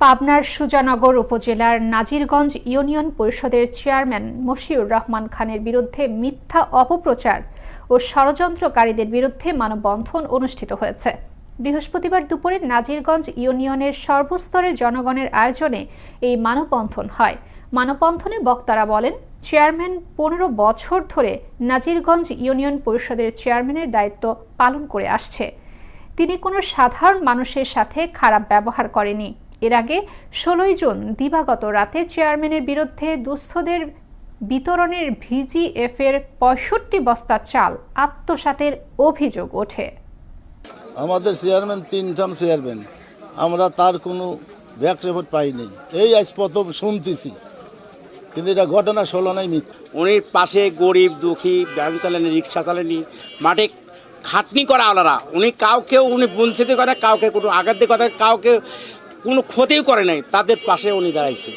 পাবনার সুজানগর উপজেলার নাজিরগঞ্জ ইউনিয়ন পরিষদের চেয়ারম্যান মশিউর রহমান খানের বিরুদ্ধে মিথ্যা অপপ্রচার ও ষড়যন্ত্রকারীদের বিরুদ্ধে মানববন্ধন অনুষ্ঠিত হয়েছে। বৃহস্পতিবার দুপুরে নাজিরগঞ্জ ইউনিয়নের সর্বস্তরের জনগণের আয়োজনে এই মানববন্ধন হয়। মানববন্ধনে বক্তারা বলেন, চেয়ারম্যান 15 বছর ধরে নাজিরগঞ্জ ইউনিয়ন পরিষদের চেয়ারম্যানের দায়িত্ব পালন করে আসছে। তিনি কোনো সাধারণ মানুষের সাথে খারাপ ব্যবহার করেনি। এর আগে 16 জুন দিবাগত রাতে চেয়ারম্যানের বিরুদ্ধে দুস্থদের বিতরণের ভিজিএফের 65 বস্তা চাল আত্মসাতের অভিযোগ ওঠে। আমাদের চেয়ারম্যান 3টা চেয়ারম্যান, আমরা তার কোনো ব্যাক রিপোর্ট পাইনি। এই আজ প্রথম শুনতেছি, কিন্তু এটা ঘটনা 16 নাই মিথ্যা। উনি পাশে গরিব দুঃখী ভ্যান চালানি, রিক্সা চালানি, মাঠে খাটনি করা আলাদা। উনি কাউকেও বঞ্চিত করে, কাউকে কোনো আঘাত দিয়ে কথা, কাউকে কোনো ক্ষতিও করে নাই, তাদের পাশে উনি দাঁড়াইছে।